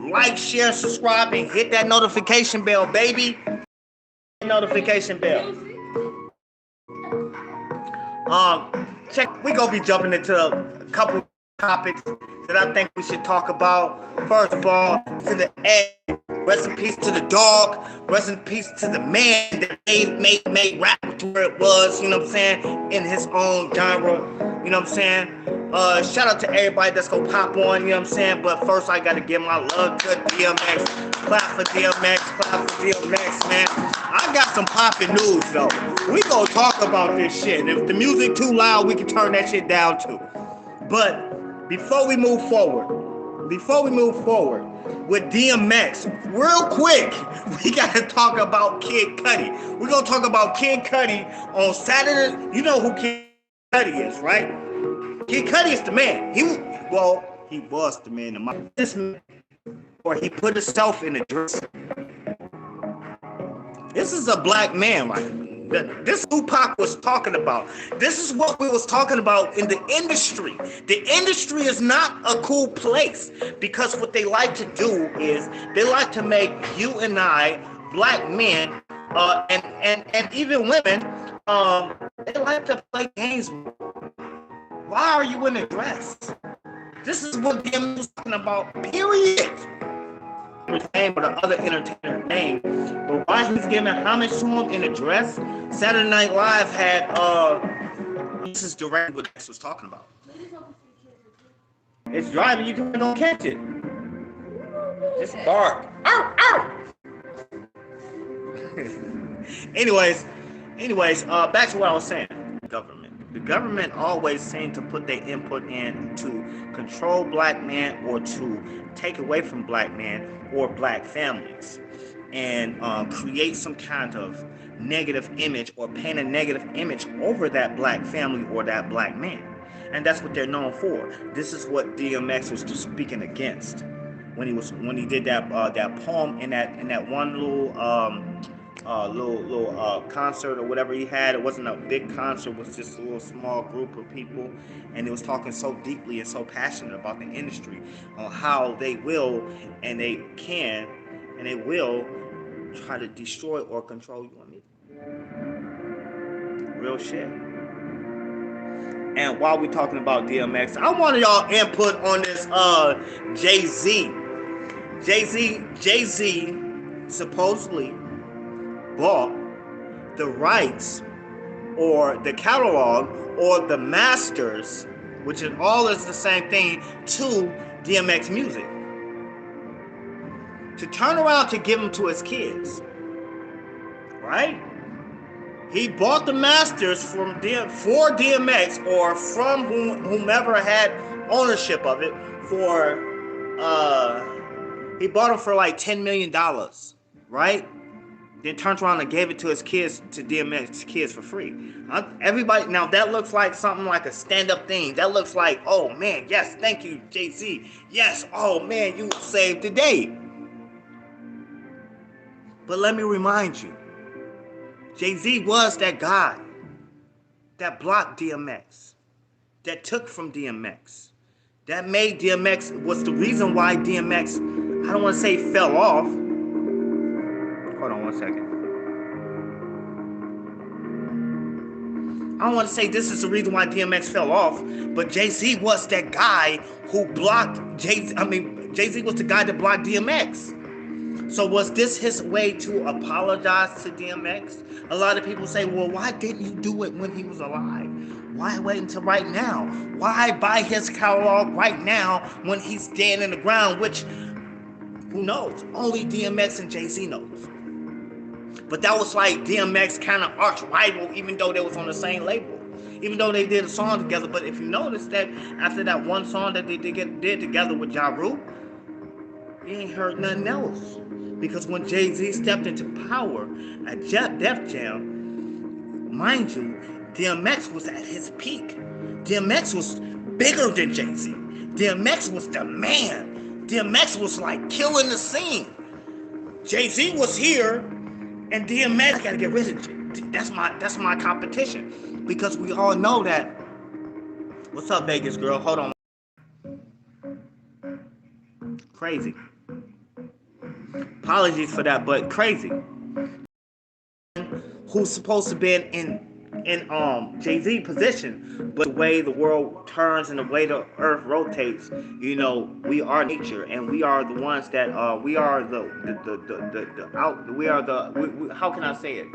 like, share, subscribe, and hit that notification bell, baby. Notification bell. Check. We gonna be jumping into a couple topics that I think we should talk about. First of all, to the egg. Rest in peace to the dog. Rest in peace to the man that made rap to where it was. You know what I'm saying? In his own genre. You know what I'm saying? Shout out to everybody that's gonna pop on. You know what I'm saying? But first, I gotta give my love to DMX. Clap for DMX. Clap for DMX, man. I got some popping news though. We gonna talk about this shit. If the music too loud, we can turn that shit down too. But before we move forward with DMX, real quick, we gotta talk about Kid Cudi. We're gonna talk about Kid Cudi on Saturday. You know who Kid Cudi is, right? Kid Cudi is the man. He was the man. This man, or he put himself in a dress. This is a black man, right? This Tupac was talking about. This is what we was talking about in the industry. The industry is not a cool place because what they like to do is they like to make you and I, black men, and even women, they like to play games. Why are you in a dress? This is what DMX was talking about, period. Name or the other entertainer name, but why he's giving homage to him in a dress? Saturday Night Live had this is directly what X was talking about. It's driving, you can go catch it. Just bark. Ow, ow. anyways, back to what I was saying. The government always seems to put their input in to control black men or to take away from black men or black families and create some kind of negative image or paint a negative image over that black family or that black man. And that's what they're known for. This is what DMX was just speaking against when he did that poem in that one little concert or whatever he had. It wasn't a big concert, it was just a little small group of people, and it was talking so deeply and so passionate about the industry on how they will and they can and they will try to destroy or control you and me. Real shit. And while we're talking about DMX, I wanted y'all input on this Jay-Z. Jay-Z supposedly bought the rights or the catalog or the masters, which is all is the same thing, to DMX music, to turn around to give them to his kids, right? He bought the masters for DMX or from whomever had ownership of it for he bought them for like $10 million, right? Then turned around and gave it to his kids, to DMX kids for free. Everybody, now that looks like something like a stand-up thing. That looks like, oh man, yes, thank you, Jay-Z. Yes, oh man, you saved the day. But let me remind you, Jay-Z was that guy that blocked DMX, that took from DMX, that made DMX, was the reason why DMX, I don't want to say fell off. Hold on one second. I don't want to say this is the reason why DMX fell off, but Jay-Z was that guy who blocked Jay-Z was the guy that blocked DMX. So was this his way to apologize to DMX? A lot of people say, well, why didn't you do it when he was alive? Why wait until right now? Why buy his catalog right now when he's dead in the ground? Which, who knows? Only DMX and Jay-Z knows. But that was like DMX kind of arch rival, even though they was on the same label, even though they did a song together. But if you notice that after that one song that they did together with Ja Rule, you ain't heard nothing else. Because when Jay-Z stepped into power at Def Jam, mind you, DMX was at his peak. DMX was bigger than Jay-Z. DMX was the man. DMX was like killing the scene. Jay-Z was here, and DMX, I gotta get rid of it. That's my competition. Because we all know that. What's up, Vegas girl? Hold on. Crazy. Apologies for that, but crazy. Who's supposed to be in Jay-Z position, but the way the world turns and the way the earth rotates, we are nature, and we are the ones that we are how can I say it?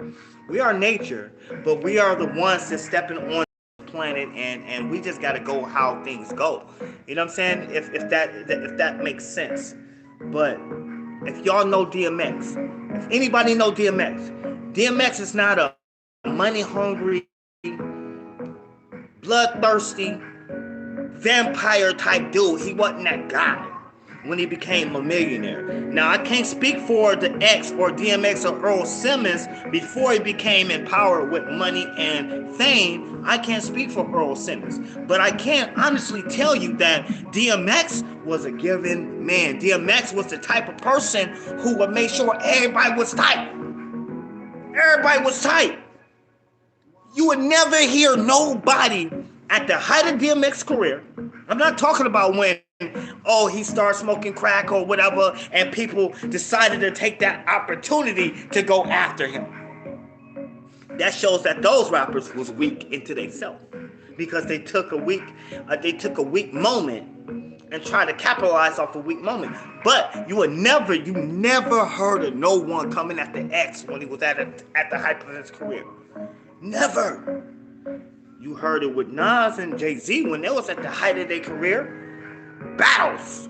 We are nature, but we are the ones that's stepping on the planet, and we just got to go how things go. You know what I'm saying? If that makes sense. But if y'all know DMX, if anybody know DMX is not a money hungry, bloodthirsty, vampire type dude. He wasn't that guy when he became a millionaire. Now, I can't speak for the X or DMX or Earl Simmons before he became empowered with money and fame. I can't speak for Earl Simmons, but I can honestly tell you that DMX was a giving man. DMX was the type of person who would make sure everybody was tight. Everybody was tight. You would never hear nobody at the height of DMX's career. I'm not talking about when, he started smoking crack or whatever, and people decided to take that opportunity to go after him. That shows that those rappers was weak into themselves, because they took a weak moment and tried to capitalize off a weak moment. But you never heard of no one coming after X when he was at the height of his career. Never. You heard it with Nas and Jay-Z when they was at the height of their career. Battles.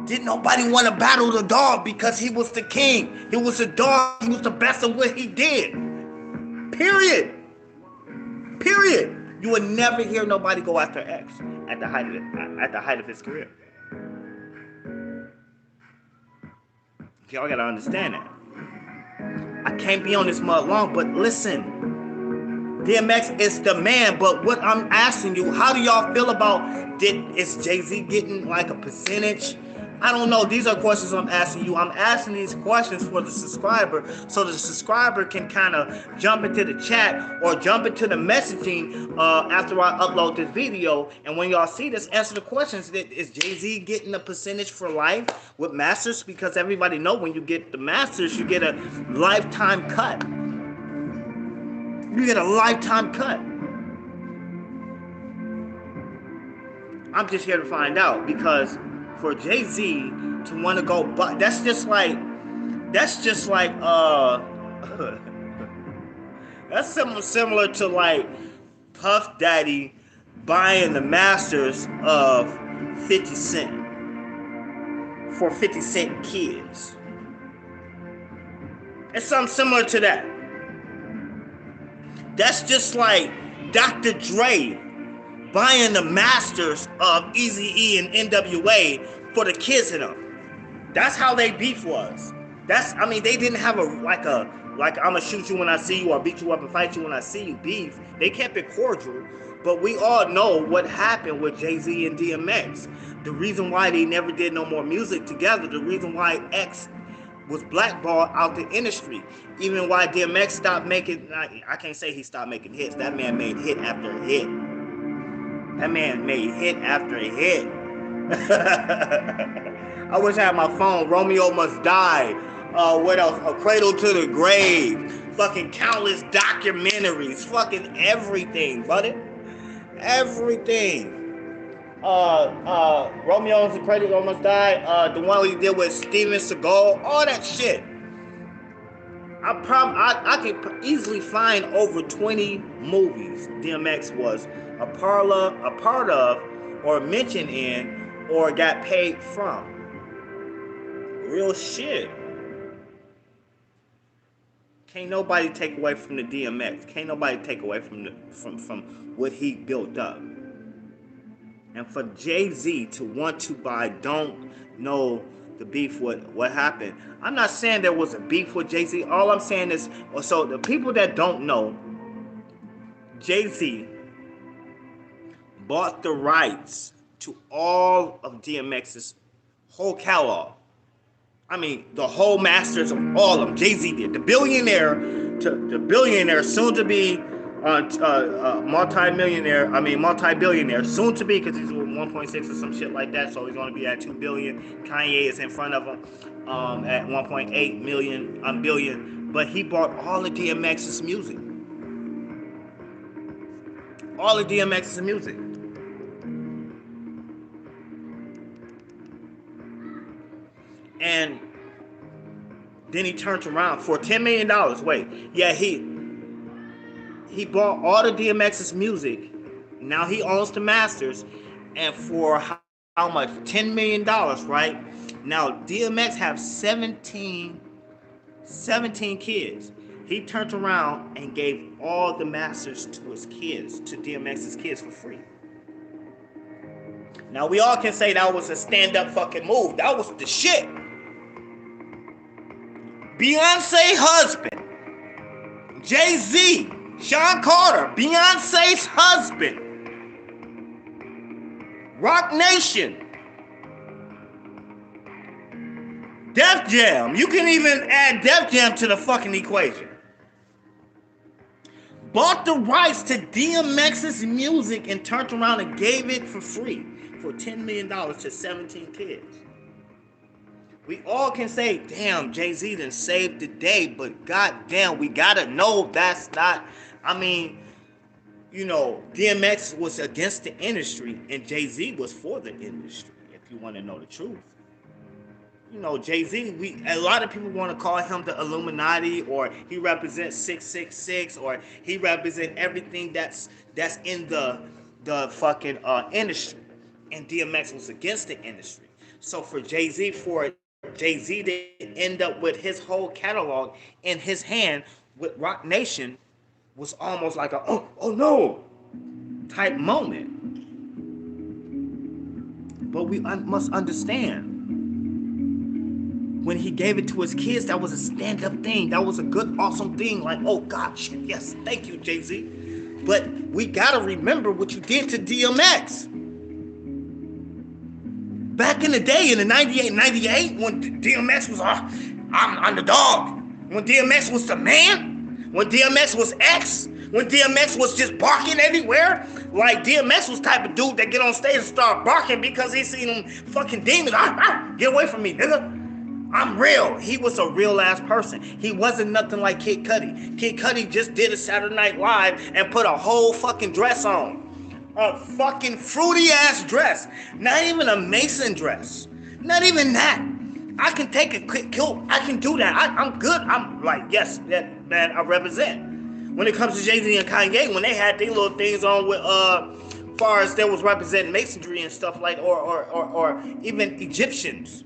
Didn't nobody want to battle the dog because he was the king. He was the dog. He was the best of what he did. Period. You would never hear nobody go after X at the height of his career. Y'all gotta understand that. I can't be on this mud long, but listen. DMX is the man, but what I'm asking you, how do y'all feel about is Jay-Z getting like a percentage? I don't know. These are questions I'm asking you. I'm asking these questions for the subscriber, so the subscriber can kind of jump into the chat or jump into the messaging after I upload this video. And when y'all see this, answer the questions. Is Jay-Z getting a percentage for life with masters? Because everybody know when you get the masters, you get a lifetime cut. You get a lifetime cut. I'm just here to find out, because for Jay-Z to want to go, but that's just like that's similar to like Puff Daddy buying the masters of 50 Cent for 50 Cent kids. It's something similar to that. That's just like Dr. Dre buying the masters of Eazy-E and NWA for the kids in them. That's how they beef was. They didn't have I'm gonna shoot you when I see you or beat you up and fight you when I see you beef. They kept it cordial, but we all know what happened with Jay-Z and DMX. The reason why they never did no more music together, the reason why X was blackballed out the industry, even why DMX stopped making, I can't say he stopped making hits. That man made hit after hit. That man made hit after hit. I wish I had my phone. Romeo Must Die. What else? A Cradle to the Grave. Fucking countless documentaries. Fucking everything, buddy. Everything. Romeo's a Cradle Must Die. The one he did with Steven Seagal. All that shit. I could easily find over 20 movies DMX was a part of, or mentioned in, or got paid from. Real shit. Can't nobody take away from the DMX. Can't nobody take away from what he built up. And for Jay-Z to want to buy, don't know the beef with what happened. I'm not saying there was a beef with Jay-Z. All I'm saying is, so the people that don't know, Jay-Z bought the rights to all of DMX's whole catalog. The whole masters of all of them. Jay-Z did. The billionaire, soon to be multi-billionaire, soon to be, because he's 1.6 or some shit like that, so he's going to be at 2 billion. Kanye is in front of him. at 1.8 billion, but he bought all of DMX's music. All of DMX's music. And then he turned around for $10 million. Wait, yeah, he bought all the DMX's music. Now he owns the masters, and for how much? $10 million, right? Now DMX have 17 kids. He turned around and gave all the masters to his kids, to DMX's kids, for free. Now we all can say that was a stand-up fucking move. That was the shit. Beyonce husband, Jay-Z, Sean Carter, Beyonce's husband, Rock Nation, Def Jam. You can even add Def Jam to the fucking equation. Bought the rights to DMX's music and turned around and gave it for free for $10 million to 17 kids. We all can say, damn, Jay-Z done saved the day, but goddamn, we gotta know that's not, DMX was against the industry and Jay-Z was for the industry, if you want to know the truth. Jay-Z, a lot of people want to call him the Illuminati, or he represents 666, or he represents everything that's in the fucking industry. And DMX was against the industry. So for Jay-Z to end up with his whole catalog in his hand with Rock Nation was almost like a oh no type moment. But we must understand, when he gave it to his kids, that was a stand-up thing. That was a good, awesome thing. Like, oh God, shit, yes, thank you, Jay-Z. But we gotta remember what you did to DMX. Back in the day, in the 98, when DMX was, I'm the dog. When DMX was the man, when DMX was X, when DMX was just barking everywhere, like DMX was type of dude that get on stage and start barking because he seen them fucking demons. Get away from me, nigga. I'm real. He was a real ass person. He wasn't nothing like Kid Cudi. Kid Cudi just did a Saturday Night Live and put a whole fucking dress on. A fucking fruity ass dress. Not even a Mason dress. Not even that. I can take a quick kilt. I can do that. I'm good. I'm like, yes, that I represent. When it comes to Jay-Z and Kanye, when they had these little things on with far as there was representing masonry and stuff like, or even Egyptians.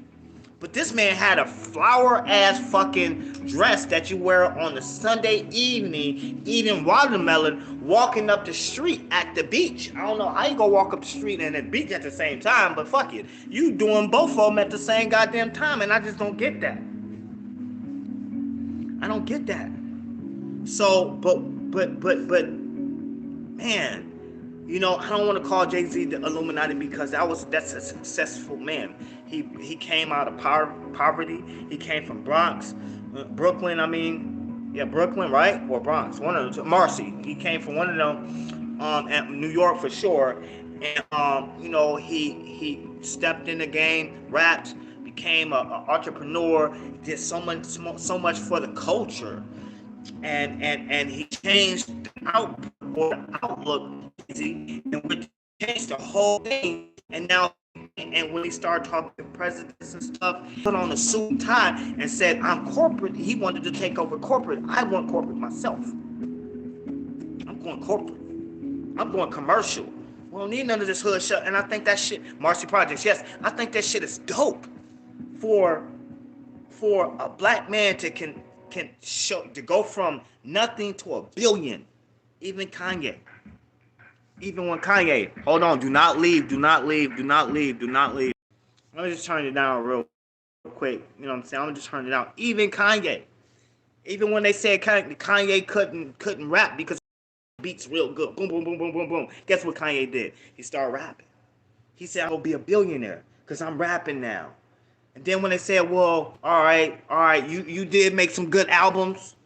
But this man had a flower-ass fucking dress that you wear on a Sunday evening, eating watermelon, walking up the street at the beach. I don't know how you go walk up the street and the beach at the same time, but fuck it. You doing both of them at the same goddamn time, and I just don't get that. I don't get that. So, but, man, I don't want to call Jay-Z the Illuminati because that's a successful man. He came out of poverty. He came from Brooklyn, Brooklyn, right? Or Bronx, one of them, Marcy. He came from one of them, at New York for sure. And, he stepped in the game, rapped, became an entrepreneur, did so much for the culture. And he changed the outlook, and we changed the whole thing. And now, and when he started talking to presidents and stuff, he put on a suit and tie and said, I'm corporate. He wanted to take over corporate. I want corporate myself. I'm going corporate. I'm going commercial. We don't need none of this hood shit. And I think that shit, Marcy Projects, yes, I think that shit is dope for a black man to can show to go from nothing to $1 billion. Even Kanye. Even when Kanye, hold on, do not leave. Let me just turn it down real quick. You know what I'm saying? I'm gonna just turn it down. Even Kanye. Even when they said Kanye couldn't rap because beats real good. Boom, boom, boom, boom, boom, boom. Guess what Kanye did? He started rapping. He said, I'm gonna be a billionaire because I'm rapping now. And then when they said, well, all right, you did make some good albums.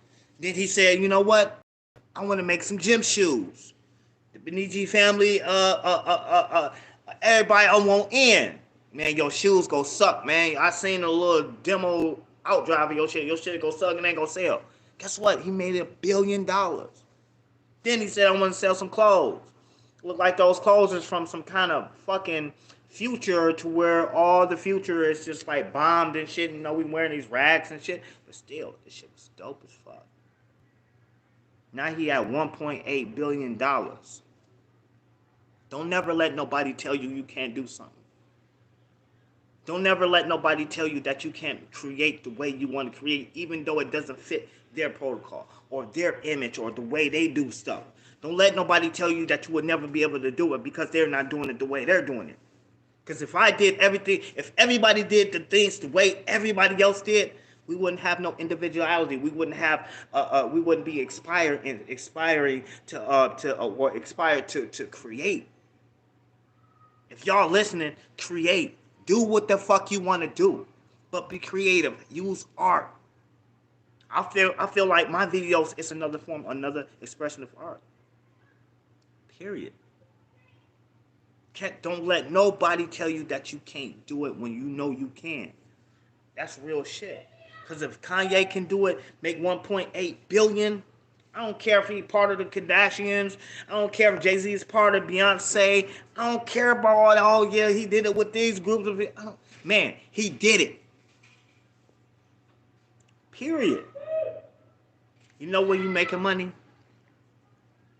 Then he said, you know what? I want to make some gym shoes. The Benigi family, everybody I want in. Man, your shoes go suck, man. I seen a little demo out drive of your shit. Your shit go suck and ain't gonna sell. Guess what? He made $1 billion. Then he said, I want to sell some clothes. Look like those clothes is from some kind of fucking future to where all the future is just like bombed and shit. You know, we wearing these rags and shit. But still, this shit was dope as fuck. Now he at $1.8 billion. Don't never let nobody tell you you can't do something. Don't never let nobody tell you that you can't create the way you want to create, even though it doesn't fit their protocol or their image or the way they do stuff. Don't let nobody tell you that you would never be able to do it because they're not doing it the way they're doing it. Because if I did everything, if everybody did the things the way everybody else did, we wouldn't have no individuality. We wouldn't have, we wouldn't be aspiring to create. If y'all listening, create. Do what the fuck you want to do, but be creative. Use art. I feel like my videos is another form, another expression of art. Period. Don't let nobody tell you that you can't do it when you know you can. That's real shit. Because if Kanye can do it, make 1.8 billion, I don't care if he's part of the Kardashians. I don't care if Jay-Z is part of Beyonce. I don't care about all that. Oh, yeah, he did it with these groups of it. Man, he did it. Period. You know when you making money?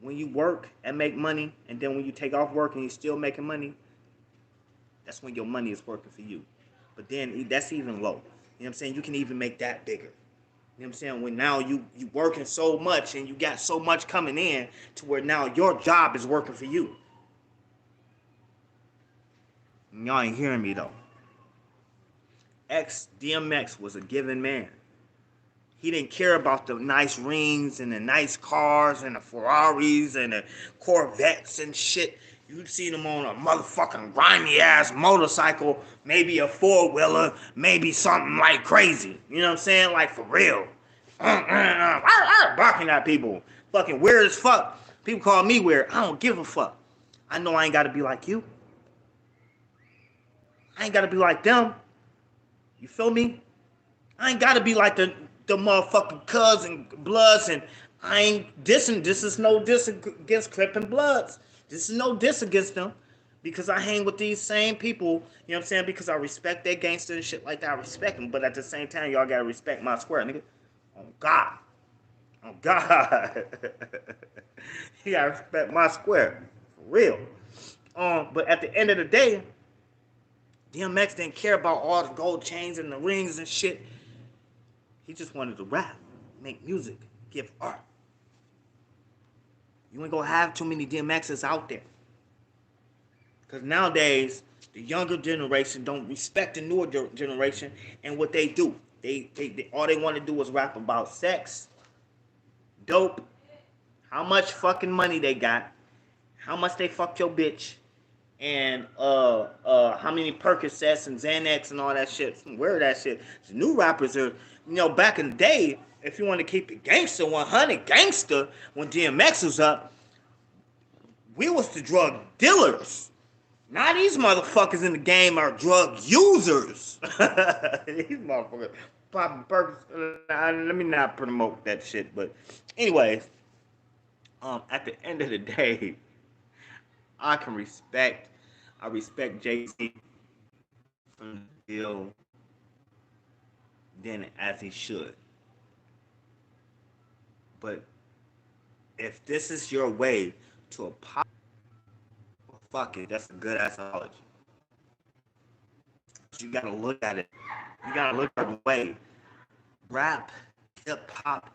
When you work and make money, and then when you take off work and you still making money, that's when your money is working for you. But then that's even low. You know what I'm saying? You can even make that bigger. You know what I'm saying? When now you working so much and you got so much coming in to where now your job is working for you. And y'all ain't hearing me though. DMX was a giving man. He didn't care about the nice rings and the nice cars and the Ferraris and the Corvettes and shit. You'd seen him on a motherfucking grimy ass motorcycle, maybe a 4-wheeler, maybe something like crazy. You know what I'm saying? Like for real. Barking at people. Fucking weird as fuck. People call me weird. I don't give a fuck. I know I ain't gotta be like you. I ain't gotta be like them. You feel me? I ain't gotta be like the motherfucking Cuz and Bloods, and I ain't dissing. This is no diss against Crip and Bloods. This is no diss against them because I hang with these same people, you know what I'm saying? Because I respect their gangster and shit like that. I respect them, but at the same time, y'all gotta respect my square, nigga. Oh God. Oh God. You gotta respect my square. For real. But at the end of the day, DMX didn't care about all the gold chains and the rings and shit. He just wanted to rap, make music, give art. You ain't gonna have too many DMXs out there. Because nowadays, the younger generation don't respect the newer generation and what they do. They all they want to do is rap about sex, dope, how much fucking money they got, how much they fuck your bitch, and how many Percocets and Xanax and all that shit. Where that shit? The new rappers are, back in the day, if you want to keep it gangster, 100 gangster, when DMX was up, we was the drug dealers. Now these motherfuckers in the game are drug users. These motherfuckers popping Percocets. Let me not promote that shit, but anyways, at the end of the day, I respect Jay-Z from the deal then as he should. But if this is your way to apologize, well, fuck it, that's a good ass apology. But you gotta look at it. You gotta look at the way rap, hip hop,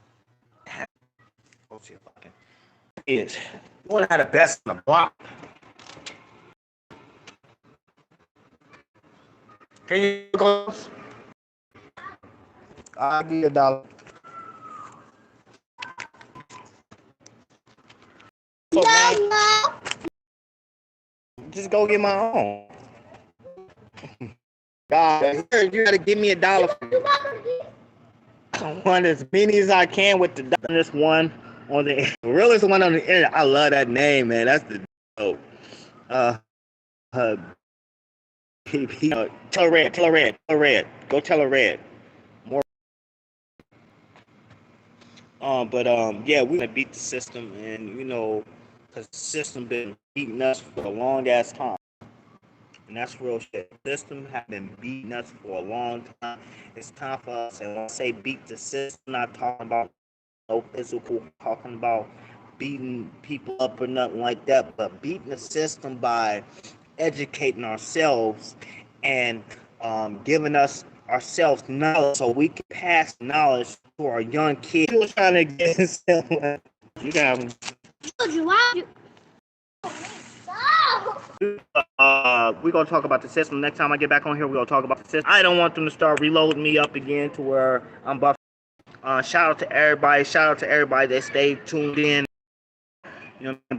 is. You wanna have the best on the block. Can you go? I'll give you $1. So, man, just go get my own. God, you gotta give me $1. I want as many as I can with the this one on the realest one on the internet. I love that name, man. That's the dope. Tell her red, tell her red, tell her red. Go tell her red. More. Yeah, we gonna beat the system, and cause the system been beating us for a long ass time, and that's real shit. The system have been beating us for a long time. It's time for us. And when I say beat the system, I'm not talking about no physical, talking about beating people up or nothing like that, but beating the system by educating ourselves and giving us ourselves knowledge so we can pass knowledge to our young kids. We're trying to get you got them. We're gonna talk about the system next time I get back on here. We're gonna talk about the system. I don't want them to start reloading me up again to where I'm buffing. Shout out to everybody. Shout out to everybody that stayed tuned in.